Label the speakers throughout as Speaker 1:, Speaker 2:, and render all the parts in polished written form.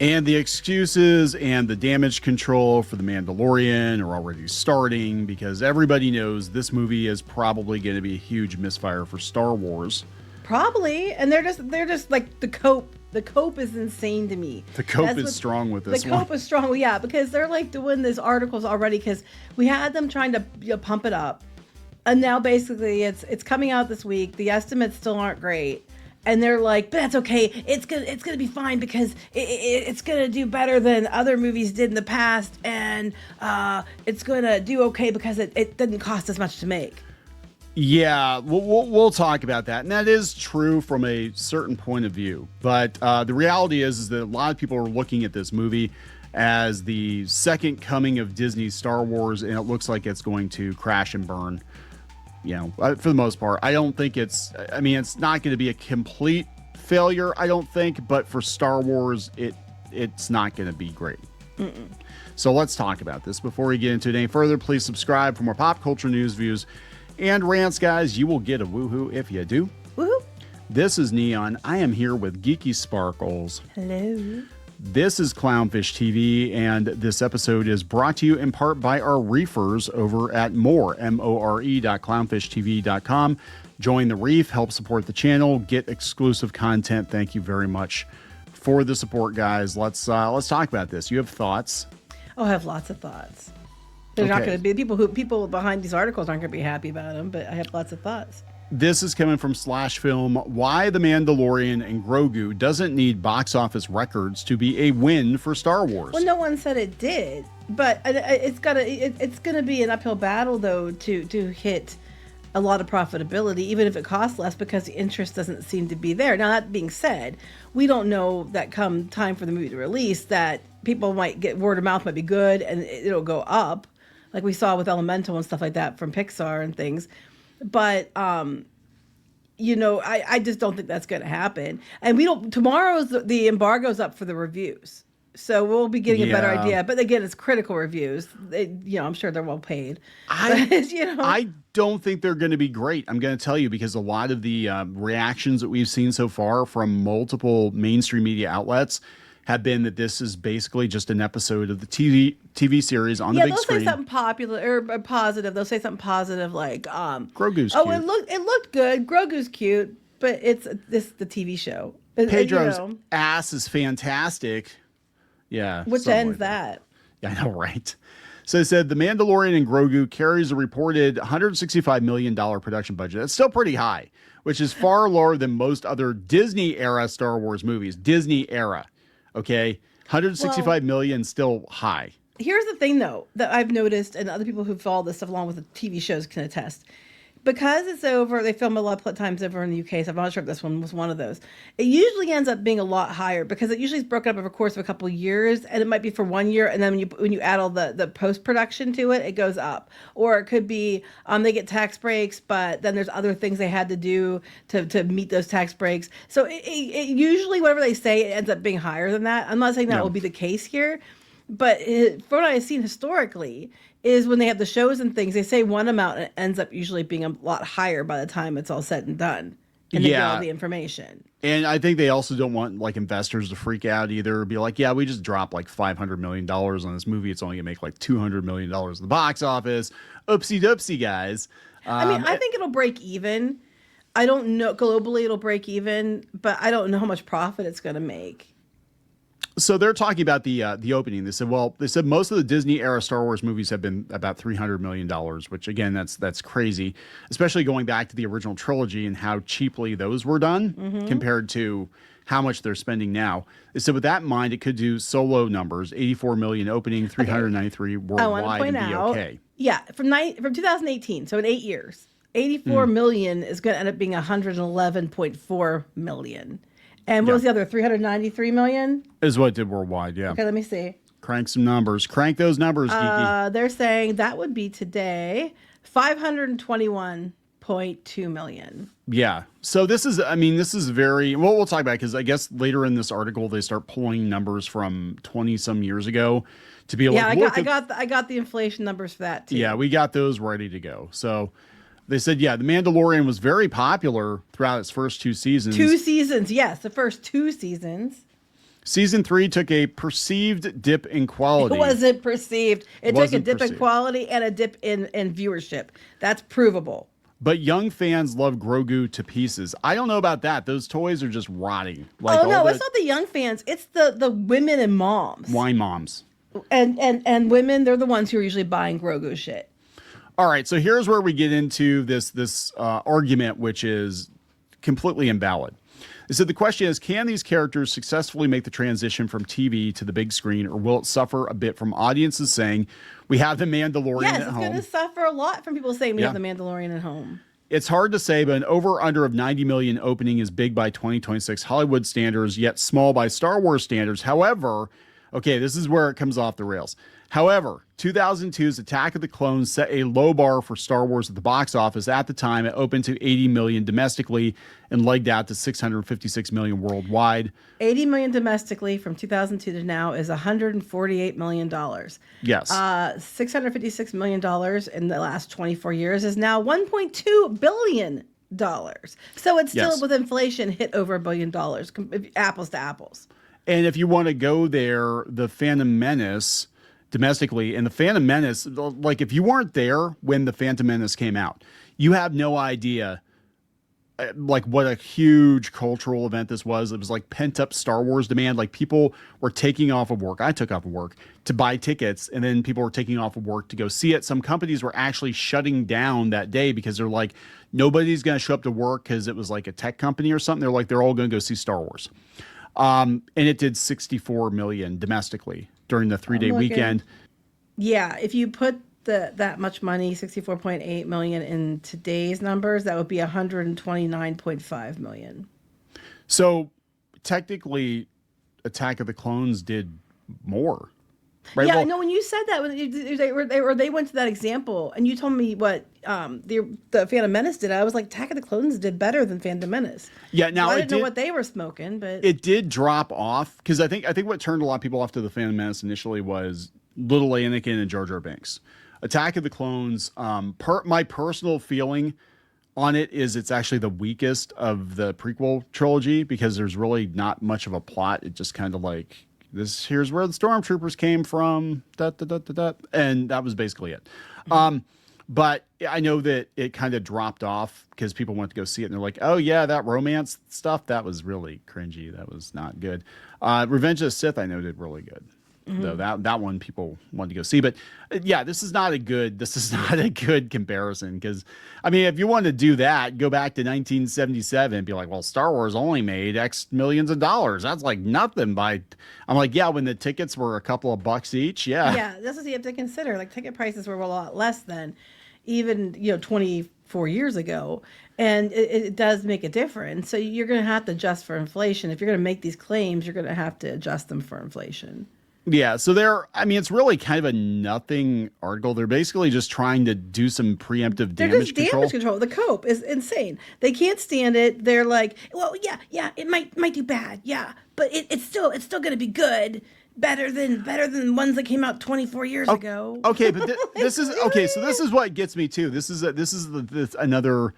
Speaker 1: And the excuses and the damage control for The Mandalorian are already starting because everybody knows this movie is probably going to be a huge misfire for Star Wars.
Speaker 2: Probably. And they're just like the COPE. The COPE is insane to me.
Speaker 1: The COPE is strong with this
Speaker 2: one.
Speaker 1: The
Speaker 2: COPE is strong, well, yeah, because they're like doing these articles already because we had them trying to pump it up. And now basically it's coming out this week. The estimates still aren't great. And they're like, but that's okay. It's gonna be fine because it's gonna do better than other movies did in the past, and it's gonna do okay because it didn't cost as much to make.
Speaker 1: Yeah, we'll talk about that, and that is true from a certain point of view. But the reality is that a lot of people are looking at this movie as the second coming of Disney's Star Wars, and it looks like it's going to crash and burn. You know, for the most part, I don't think it's not going to be a complete failure, I don't think, but for Star Wars, it's not going to be great. So let's talk about this. Before we get into it any further, please subscribe for more pop culture news, views, and rants, guys. You will get a woohoo if you do.
Speaker 2: Woohoo! This
Speaker 1: is Kneon. I am here with Geeky Sparkles.
Speaker 2: Hello.
Speaker 1: This is CLOWNFISH TV, and this episode is brought to you in part by our reefers over at more.clownfishtv.com. Join the reef, help support the channel, get exclusive content. Thank you very much for the support, guys. Let's talk about this. You have thoughts?
Speaker 2: Oh, I have lots of thoughts. They're not going to be people behind these articles aren't going to be happy about them, but I have lots of thoughts.
Speaker 1: This is coming from /film. Why The Mandalorian and Grogu doesn't need box office records to be a win for Star Wars.
Speaker 2: Well, no one said it did, but it's gonna be an uphill battle though to hit a lot of profitability, even if it costs less, because the interest doesn't seem to be there. Now, that being said, we don't know that come time for the movie to release that people might get word of mouth might be good and it'll go up, like we saw with Elemental and stuff like that from Pixar and things. But, you know, I just don't think that's going to happen. And tomorrow's the embargo's up for the reviews. So we'll be getting a better idea. But again, it's critical reviews. I'm sure they're well paid.
Speaker 1: I don't think they're going to be great. I'm going to tell you, because a lot of the reactions that we've seen so far from multiple mainstream media outlets have been that this is basically just an episode of the TV series on the big screen.
Speaker 2: They'll say something popular or positive. They'll say something positive like
Speaker 1: Grogu's cute.
Speaker 2: It looked good. Grogu's cute, but it's the TV show.
Speaker 1: Pedro's ass is fantastic. Yeah.
Speaker 2: Which ends that.
Speaker 1: Yeah, I know, right? So it said The Mandalorian and Grogu carries a reported $165 million production budget. That's still pretty high, which is far lower than most other Disney era Star Wars movies. Disney era. Okay, 165 million, still high.
Speaker 2: Here's the thing, though, that I've noticed, and other people who follow this stuff along with the TV shows can attest. Because it's over, they film a lot of times over in the UK, so I'm not sure if this one was one of those. It usually ends up being a lot higher because it usually is broken up over the course of a couple of years, and it might be for 1 year, and then when you add all the post-production to it, it goes up. Or it could be they get tax breaks, but then there's other things they had to do to meet those tax breaks. So it usually, whatever they say, it ends up being higher than that. I'm not saying that will be the case here, but from what I've seen historically, is when they have the shows and things, they say one amount and it ends up usually being a lot higher by the time it's all said and done. And they get all the information.
Speaker 1: And I think they also don't want like investors to freak out either. Be like, yeah, we just dropped like $500 million on this movie. It's only gonna make like $200 million in the box office. Oopsie doopsie, guys.
Speaker 2: I think it'll break even. I don't know. Globally, it'll break even, but I don't know how much profit it's going to make.
Speaker 1: So they're talking about the opening. They said most of the Disney era Star Wars movies have been about $300 million, which again, that's crazy, especially going back to the original trilogy and how cheaply those were done compared to how much they're spending now. They said with that in mind, it could do solo numbers, 84 million opening, 393 worldwide, and be okay.
Speaker 2: Yeah, from 2018, so in 8 years, 84 million is going to end up being 111.4 million. And what was the other? 393 million?
Speaker 1: Is what it did worldwide, yeah.
Speaker 2: Okay, let me see.
Speaker 1: Crank some numbers. Crank those numbers, Geeky.
Speaker 2: They're saying that would be today 521.2 million.
Speaker 1: Yeah. So this is very, well, we'll talk about it because I guess later in this article, they start pulling numbers from 20 some years ago to be able to look
Speaker 2: I got the inflation numbers for that too.
Speaker 1: Yeah, we got those ready to go. So they said, yeah, The Mandalorian was very popular throughout its first 2 seasons.
Speaker 2: 2 seasons, yes, the first 2 seasons.
Speaker 1: Season 3 took a perceived dip in quality.
Speaker 2: It wasn't perceived. It took a dip
Speaker 1: perceived.
Speaker 2: in quality and a dip in viewership. That's provable.
Speaker 1: But young fans love Grogu to pieces. I don't know about that. Those toys are just rotting. Like
Speaker 2: oh no, it's not the young fans. It's the women and moms.
Speaker 1: Wine moms.
Speaker 2: And women, they're the ones who are usually buying Grogu shit.
Speaker 1: All right, so here's where we get into this argument, which is completely invalid. So the question is, can these characters successfully make the transition from TV to the big screen, or will it suffer a bit from audiences saying, we have the Mandalorian at home?
Speaker 2: Yes, it's going to suffer a lot from people saying we have the Mandalorian at home.
Speaker 1: It's hard to say, but an over-under of 90 million opening is big by 2026 Hollywood standards, yet small by Star Wars standards. However, okay, this is where it comes off the rails. However, 2002's Attack of the Clones set a low bar for Star Wars at the box office. At the time, it opened to 80 million domestically and legged out to 656 million worldwide.
Speaker 2: 80 million domestically from 2002 to now is $148 million.
Speaker 1: Yes.
Speaker 2: $656 million in the last 24 years is now $1.2 billion. So it's still, with inflation, hit over $1 billion, apples to apples.
Speaker 1: And if you want to go there, the Phantom Menace domestically, and the Phantom Menace, like if you weren't there when the Phantom Menace came out, you have no idea like what a huge cultural event this was. It was like pent up Star Wars demand. Like people were taking off of work. I took off of work to buy tickets, and then people were taking off of work to go see it. Some companies were actually shutting down that day because they're like, nobody's going to show up to work because it was like a tech company or something. They're like, they're all going to go see Star Wars. And it did 64 million domestically during the 3-day weekend.
Speaker 2: Yeah, if you put that much money, 64.8 million in today's numbers, that would be 129.5 million.
Speaker 1: So technically, Attack of the Clones did more. Right?
Speaker 2: Yeah, no. When you said that, when they went to that example, and you told me what the Phantom Menace did, I was like, Attack of the Clones did better than Phantom Menace.
Speaker 1: Yeah, now
Speaker 2: so I didn't know what they were smoking, but
Speaker 1: it did drop off because I think what turned a lot of people off to the Phantom Menace initially was little Anakin and Jar Jar Binks. Attack of the Clones. My personal feeling on it is it's actually the weakest of the prequel trilogy because there's really not much of a plot. It just kind of like. Here's where the stormtroopers came from, and that was basically it. But I know that it kind of dropped off because people went to go see it, and they're like, "Oh yeah, that romance stuff that was really cringy. That was not good." Revenge of the Sith, I know, did really good. Though that one people wanted to go see, but yeah, this is not a good comparison because I mean, if you want to do that, go back to 1977 and be like, well, Star Wars only made X millions of dollars. That's like nothing. I'm like, yeah, when the tickets were a couple of bucks each,
Speaker 2: yeah, that's what you have to consider. Like ticket prices were a lot less than even 24 years ago, and it does make a difference. So you're going to have to adjust for inflation. If you're going to make these claims, you're going to have to adjust them for inflation.
Speaker 1: Yeah, so it's really kind of a nothing article. They're basically just trying to do some preemptive damage control.
Speaker 2: The COPE is insane. They can't stand it. They're like, well, yeah, it might do bad, yeah, but it's still going to be good, better than ones that came out 24 years ago.
Speaker 1: Okay, but this is okay. So this is what gets me too. This is another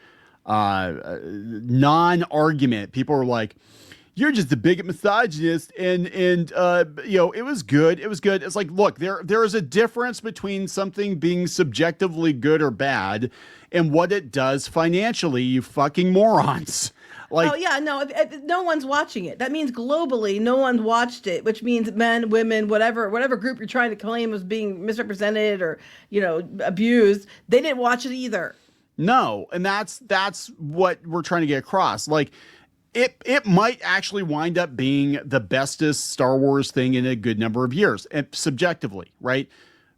Speaker 1: non-argument. People are like, you're just a bigot misogynist, and it was good. It was good. It's like, look, there is a difference between something being subjectively good or bad and what it does financially, you fucking morons. Like,
Speaker 2: oh yeah, no, if no one's watching it. That means globally, no one watched it, which means men, women, whatever group you're trying to claim was being misrepresented or abused, they didn't watch it either.
Speaker 1: No, and that's what we're trying to get across. Like. It might actually wind up being the bestest Star Wars thing in a good number of years, and subjectively, right?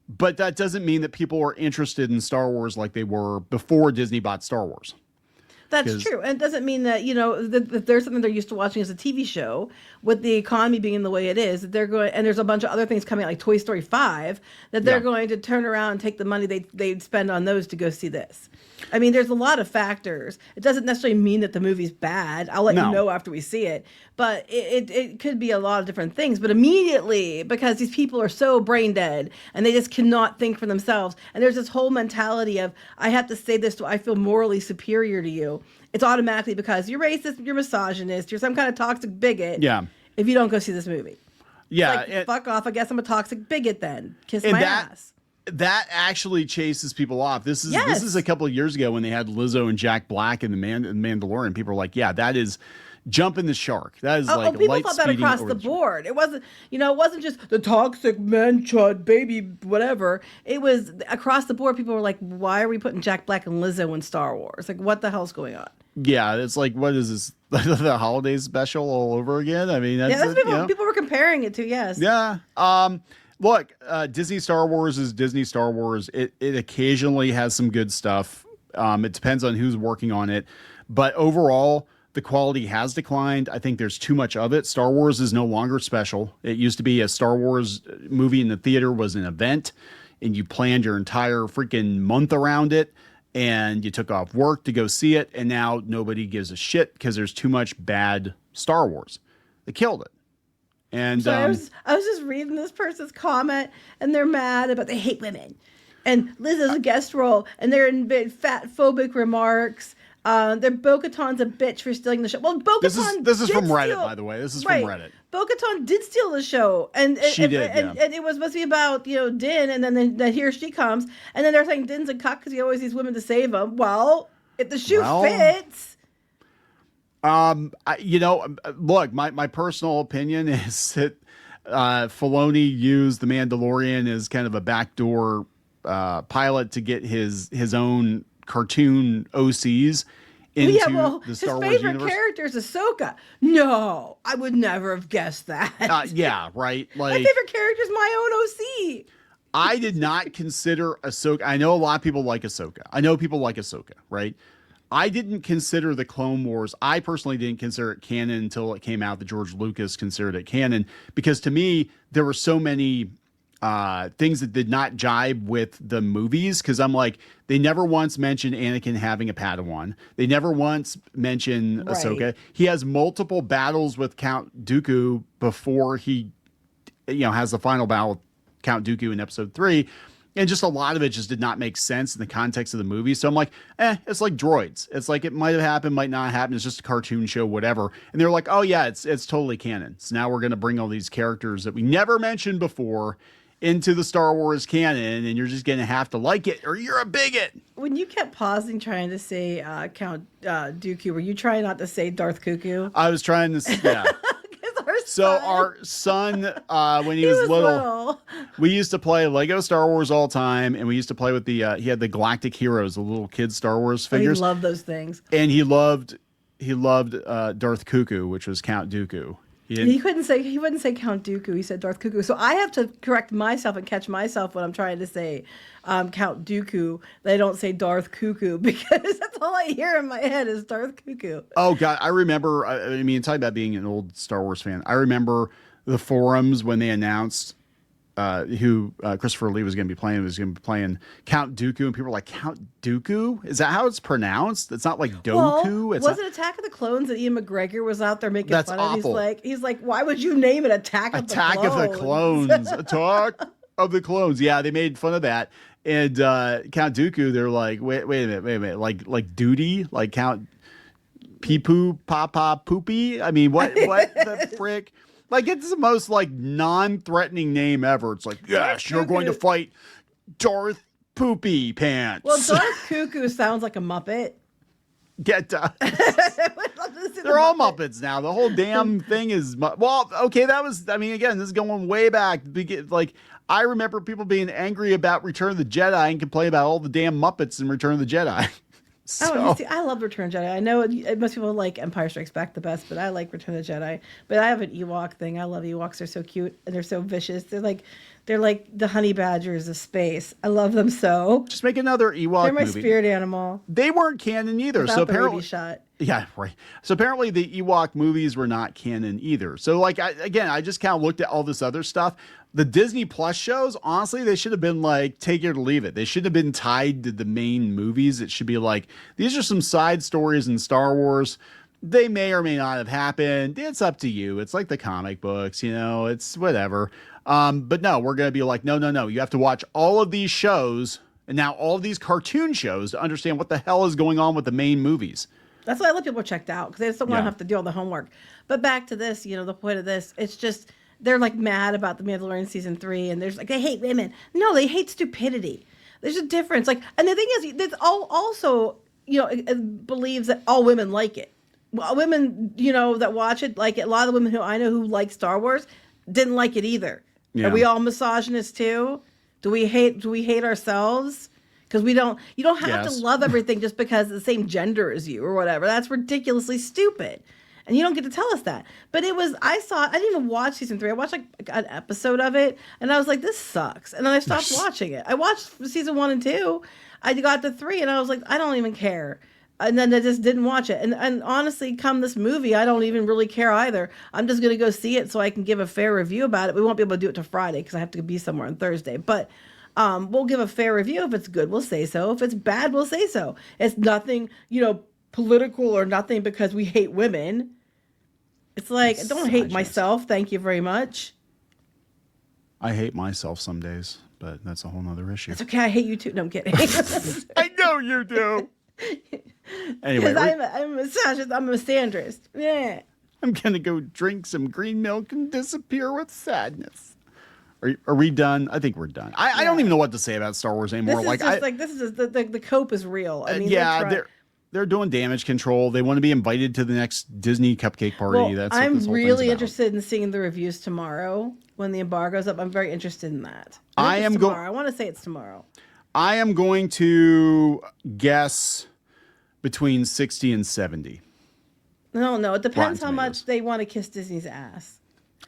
Speaker 1: But that doesn't mean that people are interested in Star Wars like they were before Disney bought Star Wars.
Speaker 2: That's true. And it doesn't mean that, that there's something they're used to watching as a TV show, with the economy being the way it is, that they're going, and there's a bunch of other things coming out like Toy Story 5, that they're going to turn around and take the money they'd spend on those to go see this. I mean, there's a lot of factors. It doesn't necessarily mean that the movie's bad. I'll let you know after we see it. But it could be a lot of different things. But immediately, because these people are so brain dead and they just cannot think for themselves, and there's this whole mentality of, I have to say this so I feel morally superior to you. It's automatically because you're racist, you're misogynist, you're some kind of toxic bigot.
Speaker 1: Yeah.
Speaker 2: If you don't go see this movie.
Speaker 1: Yeah,
Speaker 2: like, fuck off. I guess I'm a toxic bigot then. Kiss
Speaker 1: and
Speaker 2: my
Speaker 1: that
Speaker 2: ass.
Speaker 1: that actually chases people off. This is
Speaker 2: Yes.
Speaker 1: a couple of years ago when they had Lizzo and Jack Black in the Mandalorian. People were like, yeah, that is jumping the shark. That is like
Speaker 2: People
Speaker 1: light
Speaker 2: thought that
Speaker 1: speeding
Speaker 2: across
Speaker 1: over
Speaker 2: the
Speaker 1: shark.
Speaker 2: board. It wasn't, it wasn't just the toxic man chud baby whatever. It was across the board. People were like, why are we putting Jack Black and Lizzo in Star Wars? Like, what the hell's going on?
Speaker 1: Yeah, it's like, what is this? The holiday special all over again? I mean,
Speaker 2: That's people were comparing it to, yes.
Speaker 1: Yeah. Look, Disney Star Wars is Disney Star Wars. It occasionally has some good stuff. It depends on who's working on it, but overall, the quality has declined. I think there's too much of it. Star Wars is no longer special. It used to be a Star Wars movie in the theater was an event, and you planned your entire freaking month around it, and you took off work to go see it, and now nobody gives a shit because there's too much bad Star Wars. They killed it. And
Speaker 2: So I was just reading this person's comment, and they're mad about they hate women, and Liz has a guest role, and they're in big fat phobic remarks. They're Bo-Katan's a bitch for stealing the show. Well, Bo-Katan
Speaker 1: this is from Reddit,
Speaker 2: steal,
Speaker 1: by the way. This is
Speaker 2: right.
Speaker 1: from Reddit.
Speaker 2: Bo-Katan did steal the show, and
Speaker 1: She did,
Speaker 2: and
Speaker 1: yeah.
Speaker 2: it was supposed to be about Din, and then here she comes, and then they're saying Din's a cuck because he always needs women to save him. Well, if the shoe fits.
Speaker 1: Look, my personal opinion is that Filoni used The Mandalorian as kind of a backdoor pilot to get his own cartoon OCs into the Star Wars universe.
Speaker 2: His favorite character is Ahsoka. No, I would never have guessed that.
Speaker 1: Yeah, right. Like,
Speaker 2: my favorite character is my own OC.
Speaker 1: I did not consider Ahsoka. I know a lot of people like Ahsoka. I know people like Ahsoka, right? I didn't consider the Clone Wars. I personally didn't consider it canon until it came out that George Lucas considered it canon, because to me, there were so many things that did not jibe with the movies. Because I'm like, they never once mentioned Anakin having a Padawan. They never once mentioned Ahsoka. He has multiple battles with Count Dooku before he, has the final battle with Count Dooku in Episode 3. And just a lot of it just did not make sense in the context of the movie. So I'm like, it's like droids. It's like it might have happened, might not happen. It's just a cartoon show, whatever. And they're like, oh yeah, it's totally canon. So now we're going to bring all these characters that we never mentioned before into the Star Wars canon, and you're just going to have to like it or you're a bigot.
Speaker 2: When you kept pausing trying to say Count Dooku, were you trying not to say Darth Cuckoo?
Speaker 1: I was trying to, yeah. Our son, when he was little, we used to play Lego Star Wars all the time, and we used to play with he had the Galactic Heroes, the little kid Star Wars figures.
Speaker 2: He loved those things.
Speaker 1: And he loved Darth Cuckoo, which was Count Dooku.
Speaker 2: He wouldn't say Count Dooku. He said Darth Cuckoo. So I have to correct myself and catch myself when I'm trying to say Count Dooku. They don't say Darth Cuckoo, because that's all I hear in my head is Darth Cuckoo.
Speaker 1: Oh God, I remember. I mean, talking about being an old Star Wars fan, I remember the forums when they announced who Christopher Lee was going to be playing. He was going to be playing Count Dooku, and people were like, "Count Dooku? Is that how it's pronounced? It's not like Doku."
Speaker 2: Well, was it Attack of the Clones that Ian McGregor was out there making fun of? He's like, why would you name it Attack of the Clones?
Speaker 1: Attack of the Clones. Yeah, they made fun of that. And Count Dooku, they're like, wait a minute, like duty, like Count Pee-poo, Papa Poopy. I mean, what the frick? Like, it's the most like non-threatening name ever. It's like, yes, you're going to fight Darth Poopy Pants.
Speaker 2: Well, Darth Cuckoo sounds like a Muppet.
Speaker 1: They're all Muppets now. The whole damn thing is okay. That was, I mean, again, this is going way back. Like, I remember people being angry about Return of the Jedi and complain about all the damn Muppets in Return of the Jedi.
Speaker 2: Oh, see, I love Return of the Jedi. I know most people like Empire Strikes Back the best, but I like Return of the Jedi. But I have an Ewok thing. I love Ewoks. They're so cute and they're so vicious. They're like the honey badgers of space. I love them so.
Speaker 1: Just make another Ewok
Speaker 2: They're my
Speaker 1: movie.
Speaker 2: Spirit animal.
Speaker 1: They weren't canon either.
Speaker 2: Without
Speaker 1: so
Speaker 2: the
Speaker 1: apparently,
Speaker 2: baby shot.
Speaker 1: Yeah, right. So apparently the Ewok movies were not canon either. So like, I just kind of looked at all this other stuff. The Disney Plus shows, honestly, they should have been like, take it or leave it. They shouldn't have been tied to the main movies. It should be like, these are some side stories in Star Wars. They may or may not have happened. It's up to you. It's like the comic books, it's whatever. But no, we're going to be like, no. You have to watch all of these shows and now all of these cartoon shows to understand what the hell is going on with the main movies.
Speaker 2: That's why a lot of people are checked out, because they just don't want to have to do all the homework. But back to this, the point of this, it's just they're like mad about the Mandalorian season 3, and there's like they hate women. No, they hate stupidity. There's a difference. Like, and the thing is, there's also it believes that all women like it. Well, women that watch it like it. A lot of the women who I know who like Star Wars didn't like it either.
Speaker 1: Yeah.
Speaker 2: Are we all misogynists too? Do we hate ourselves? Because you don't have to love everything just because it's the same gender as you or whatever. That's ridiculously stupid. And you don't get to tell us that. But I didn't even watch season 3. I watched like an episode of it and I was like, this sucks. And then I stopped watching it. I watched season 1 and 2. I got to 3 and I was like, I don't even care. And then I just didn't watch it. And honestly, come this movie, I don't even really care either. I'm just going to go see it so I can give a fair review about it. We won't be able to do it till Friday because I have to be somewhere on Thursday. But we'll give a fair review. If it's good, we'll say so. If it's bad, we'll say so. It's nothing, political or nothing because we hate women. It's like, I don't hate myself. Thank you very much.
Speaker 1: I hate myself some days, but that's a whole nother issue.
Speaker 2: It's okay. I hate you too. No, I'm kidding.
Speaker 1: I know you do. Anyway,
Speaker 2: I'm a misogynist. I'm a misandrist. Yeah.
Speaker 1: I'm going to go drink some green milk and disappear with sadness. Are we done? I think we're done. I don't even know what to say about Star Wars anymore.
Speaker 2: This is the cope is real. I mean,
Speaker 1: they're doing damage control. They want to be invited to the next Disney cupcake party.
Speaker 2: Well, I'm really interested in seeing the reviews tomorrow when the embargo's up. I'm very interested in that. I want to say it's tomorrow.
Speaker 1: I am going to guess between 60 and 70.
Speaker 2: No, it depends how much they want to kiss Disney's ass.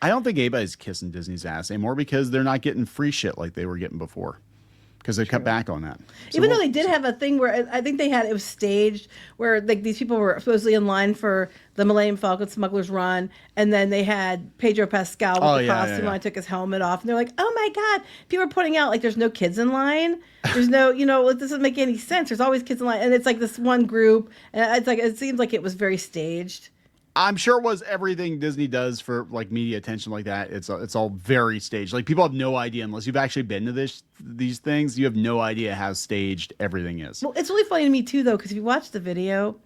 Speaker 1: I don't think anybody's kissing Disney's ass anymore because they're not getting free shit like they were getting before. Because they cut back on that. So
Speaker 2: even though they did have a thing where I think it was staged where like these people were supposedly in line for the Millennium Falcon Smuggler's Run, and then they had Pedro Pascal with the costume on, took his helmet off, and they're like, "Oh my God!" People are pointing out like there's no kids in line. There's no, it doesn't make any sense. There's always kids in line, and it's like this one group, and it's like it seems like it was very staged.
Speaker 1: I'm sure it was everything Disney does for like media attention like that. It's all very staged. Like people have no idea unless you've actually been to these things. You have no idea how staged everything is.
Speaker 2: Well, it's really funny to me too, though, because if you watch the video,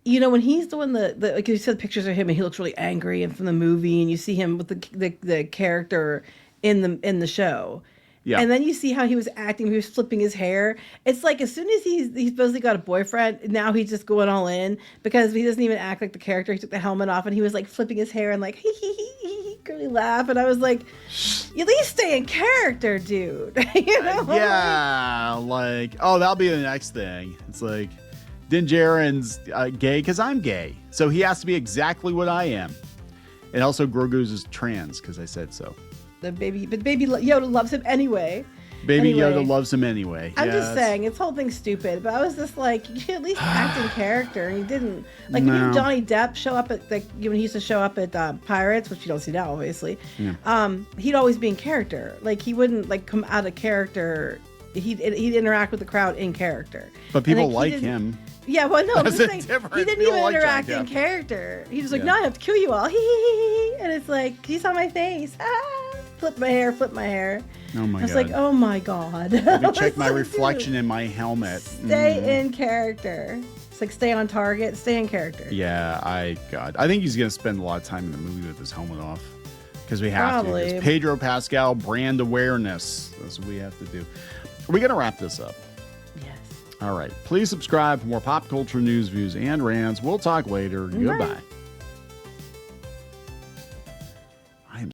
Speaker 2: when he's doing like you said pictures of him and he looks really angry and from the movie, and you see him with the character in the show. Yeah. And then you see how he was acting. He was flipping his hair. It's like as soon as he's supposedly got a boyfriend, now he's just going all in because he doesn't even act like the character. He took the helmet off and he was like flipping his hair and like he really laugh. And I was like, at least stay in character, dude.
Speaker 1: Yeah, like that'll be the next thing. It's like Din Djarin's gay because I'm gay, so he has to be exactly what I am. And also Grogu's is trans because I said so.
Speaker 2: Baby Yoda loves him anyway.
Speaker 1: Yoda loves him anyway.
Speaker 2: I'm just saying, this whole thing's stupid. But I was just like, you should at least act in character. And he didn't. Like, when Johnny Depp show up at, when he used to show up at Pirates, which you don't see now, obviously, he'd always be in character. Like, he wouldn't, come out of character. He'd interact with the crowd in character.
Speaker 1: But people like him.
Speaker 2: Yeah, well, no, I'm just saying, he didn't even interact in character. He was like, no, I have to kill you all. And it's like, you saw my face. Flip my hair.
Speaker 1: Oh my God.
Speaker 2: I was like, oh my God.
Speaker 1: Let me check my reflection in my helmet.
Speaker 2: Stay in character. It's like stay on target, stay in character.
Speaker 1: Yeah, I think he's going to spend a lot of time in the movie with his helmet off. Because we have to. It's Pedro Pascal brand awareness. That's what we have to do. Are we going to wrap this up?
Speaker 2: Yes.
Speaker 1: All right. Please subscribe for more pop culture news, views, and rants. We'll talk later. Goodbye.